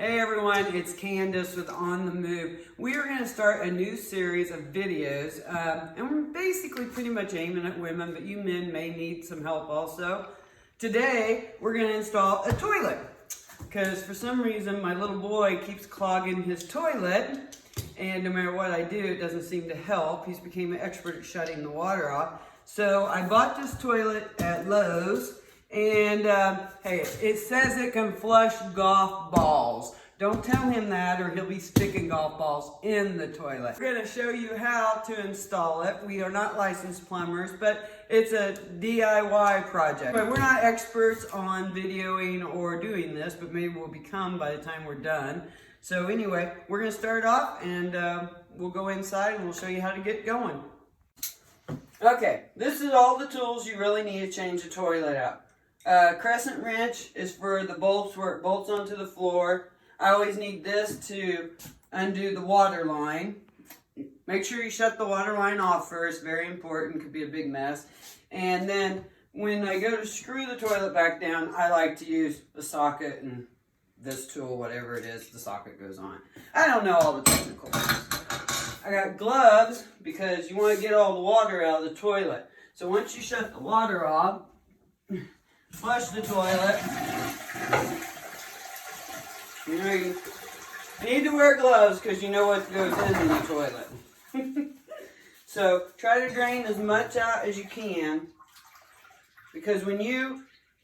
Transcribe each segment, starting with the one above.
Hey everyone, it's Candace with On the Move. We are going to start a new series of videos, and we're basically pretty much aiming at women, but you men may need some help also. Today, we're going to install a toilet, because for some reason my little boy keeps clogging his toilet, and no matter what I do, it doesn't seem to help. He's become an expert at shutting the water off. So I bought this toilet at Lowe's. And hey, it says it can flush golf balls. Don't tell him that or he'll be sticking golf balls in the toilet. We're going to show you how to install it. We are not licensed plumbers, but it's a DIY project. But we're not experts on videoing or doing this, but maybe we'll become by the time we're done. So anyway, we're going to start off and we'll go inside and we'll show you how to get going. Okay, this is all the tools you really need to change the toilet out. Crescent wrench is for the bolts where it bolts onto the floor. I always need this to undo the water line. Make sure you shut the water line off first, very important, could be a big mess. And then when I go to screw the toilet back down, I like to use the socket and this tool, whatever it is, the socket goes on. I don't know all the technical things. I got gloves because you want to get all the water out of the toilet. So once you shut the water off, flush the toilet. You need to wear gloves because you know what goes in the toilet. So try to drain as much out as you can, because when you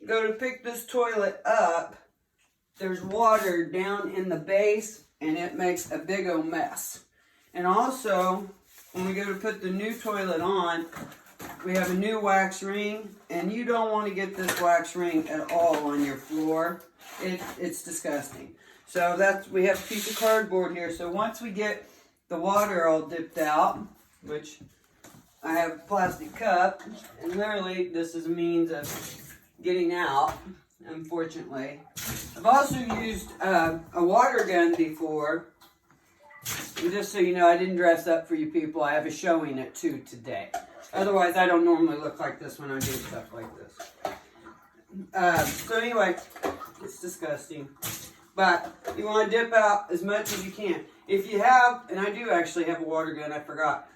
go to pick this toilet up, there's water down in the base and it makes a big old mess. And also, when we go to put the new toilet on, we have a new wax ring, and you don't want to get this wax ring at all on your floor. It's disgusting. So we have a piece of cardboard here. So once we get the water all dipped out, which I have a plastic cup, and literally this is a means of getting out, unfortunately. I've also used a water gun before. And just so you know, I didn't dress up for you people. I have a showing at 2 today. Otherwise, I don't normally look like this when I do stuff like this. So anyway, it's disgusting. But you want to dip out as much as you can. If you have, and I do actually have a water gun, I forgot.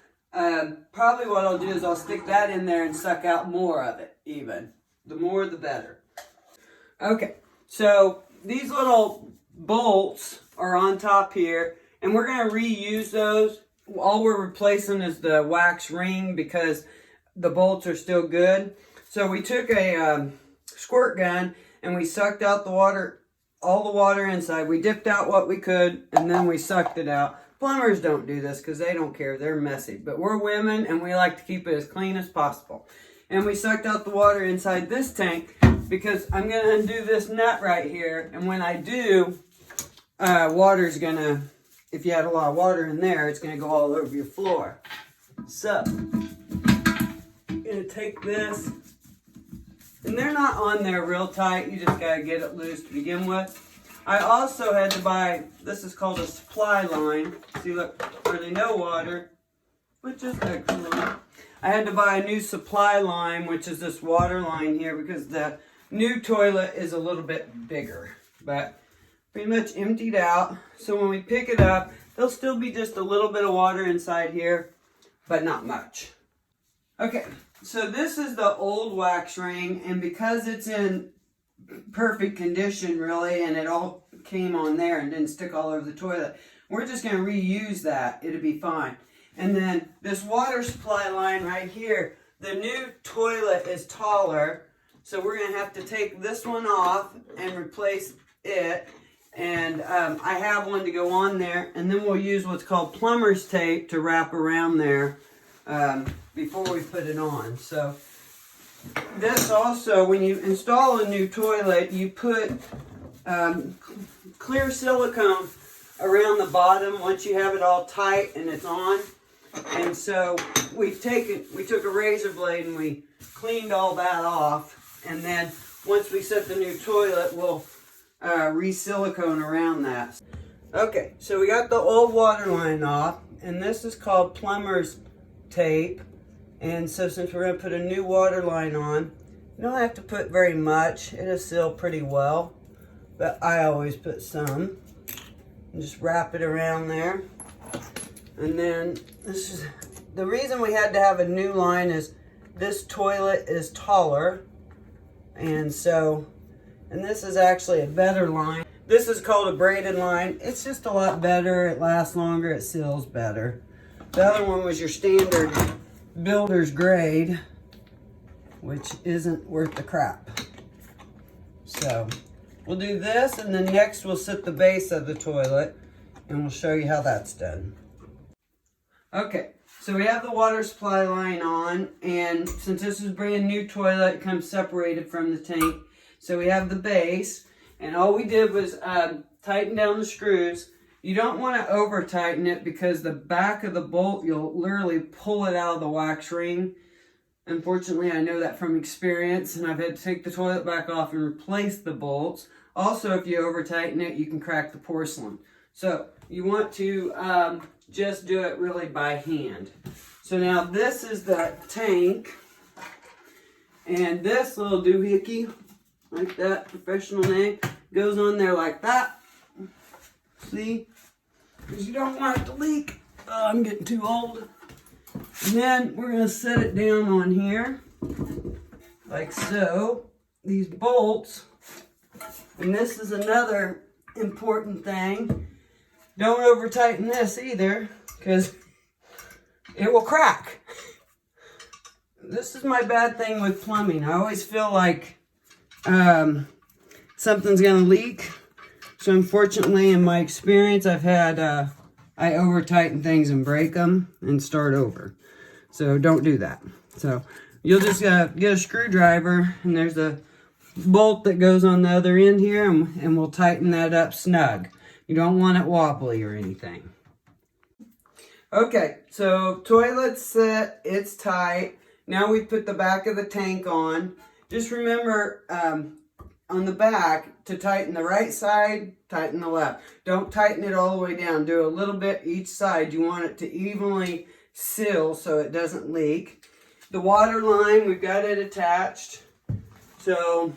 Probably what I'll do is I'll stick that in there and suck out more of it, even. The more, the better. Okay, so these little bolts are on top here, and we're going to reuse those. All we're replacing is the wax ring because the bolts are still good. So we took a squirt gun and we sucked out the water, all the water inside. We dipped out what we could and then we sucked it out. Plumbers don't do this because they don't care. They're messy. But we're women and we like to keep it as clean as possible. And we sucked out the water inside this tank because I'm going to undo this nut right here. And when I do, water's going to... If you had a lot of water in there, it's going to go all over your floor. So, I'm going to take this. And they're not on there real tight. You just got to get it loose to begin with. I also had to buy, this is called a supply line. See, look, hardly no water, which is excellent. I had to buy a new supply line, which is this water line here, because the new toilet is a little bit bigger. But pretty much emptied out. So when we pick it up, there'll still be just a little bit of water inside here, but not much. Okay, so this is the old wax ring, and because it's in perfect condition really, and it all came on there and didn't stick all over the toilet, we're just going to reuse that. It'll be fine. And then this water supply line right here, the new toilet is taller, so we're going to have to take this one off and replace it. And I have one to go on there, and then we'll use what's called plumber's tape to wrap around there before we put it on. So this also, when you install a new toilet, you put clear silicone around the bottom once you have it all tight and it's on. And so we took a razor blade and we cleaned all that off, and then once we set the new toilet, we'll re-silicone around that. Okay, so we got the old water line off, and this is called plumber's tape. And so since we're going to put a new water line on, you don't have to put very much. It'll seal pretty well, but I always put some. And just wrap it around there. And then this is the reason we had to have a new line is this toilet is taller. And this is actually a better line. This is called a braided line. It's just a lot better. It lasts longer. It seals better. The other one was your standard builder's grade, which isn't worth the crap. So we'll do this, and then next we'll set the base of the toilet, and we'll show you how that's done. Okay, so we have the water supply line on, and since this is a brand new toilet, it comes separated from the tank. So we have the base, and all we did was tighten down the screws. You don't want to over tighten it because the back of the bolt, you'll literally pull it out of the wax ring. Unfortunately, I know that from experience, and I've had to take the toilet back off and replace the bolts. Also, if you over tighten it, you can crack the porcelain. So you want to just do it really by hand. So now this is the tank, and this little doohickey, like that professional name, goes on there like that. See? Because you don't want it to leak. Oh, I'm getting too old. And then we're going to set it down on here, like so. These bolts, and this is another important thing. Don't over tighten this either, because it will crack. This is my bad thing with plumbing. I always feel like something's going to leak. So unfortunately, in my experience, I've had, I over tighten things and break them and start over. So don't do that. So you'll just get a screwdriver, and there's a bolt that goes on the other end here, and we'll tighten that up snug. You don't want it wobbly or anything. Okay, so toilet's set, it's tight. Now we put the back of the tank on. Just remember, on the back, to tighten the right side, tighten the left. Don't tighten it all the way down. Do a little bit each side. You want it to evenly seal so it doesn't leak. The water line, we've got it attached. So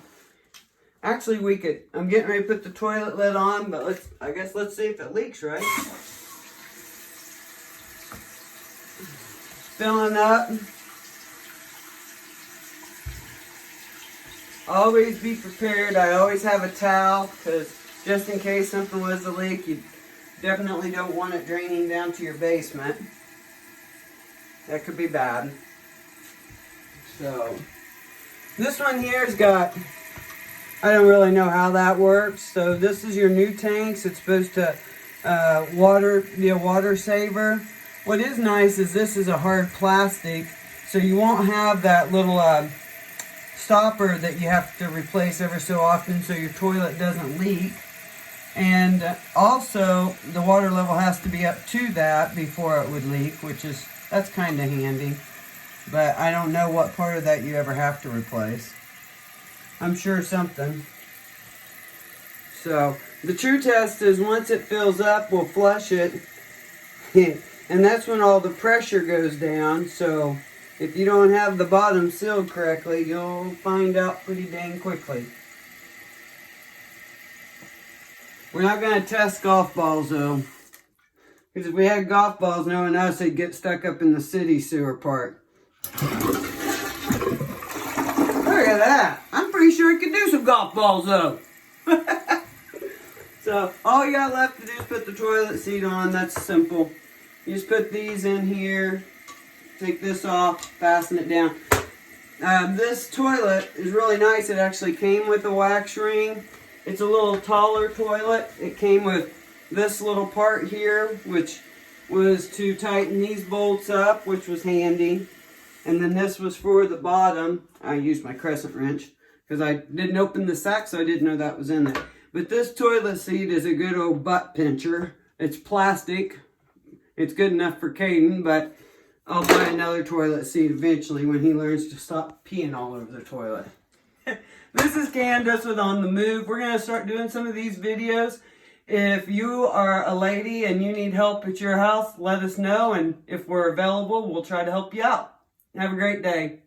actually we could, I'm getting ready to put the toilet lid on, but let's see if it leaks, right? Filling up. Always be prepared. I always have a towel, because just in case something was to leak, you definitely don't want it draining down to your basement. That could be bad. So this one here has got, I don't really know how that works. So this is your new tanks. It's supposed to be a water saver. What is nice is this is a hard plastic, so you won't have that little stopper that you have to replace every so often so your toilet doesn't leak. And also the water level has to be up to that before it would leak, that's kind of handy. But I don't know what part of that you ever have to replace. I'm sure something. So the true test is once it fills up, we'll flush it. And that's when all the pressure goes down. So if you don't have the bottom sealed correctly, you'll find out pretty dang quickly. We're not going to test golf balls though. Because if we had golf balls, knowing us, they'd get stuck up in the city sewer part. Look at that. I'm pretty sure I could do some golf balls though. So all you got left to do is put the toilet seat on. That's simple. You just put these in here. Take this off, fasten it down. This toilet is really nice. It actually came with a wax ring. It's a little taller toilet. It came with this little part here, which was to tighten these bolts up, which was handy. And then this was for the bottom. I used my crescent wrench because I didn't open the sack, so I didn't know that was in there. But this toilet seat is a good old butt pincher. It's plastic. It's good enough for Caden, but I'll buy another toilet seat eventually when he learns to stop peeing all over the toilet. This is Candace with On the Move. We're going to start doing some of these videos. If you are a lady and you need help at your house, let us know. And if we're available, we'll try to help you out. Have a great day.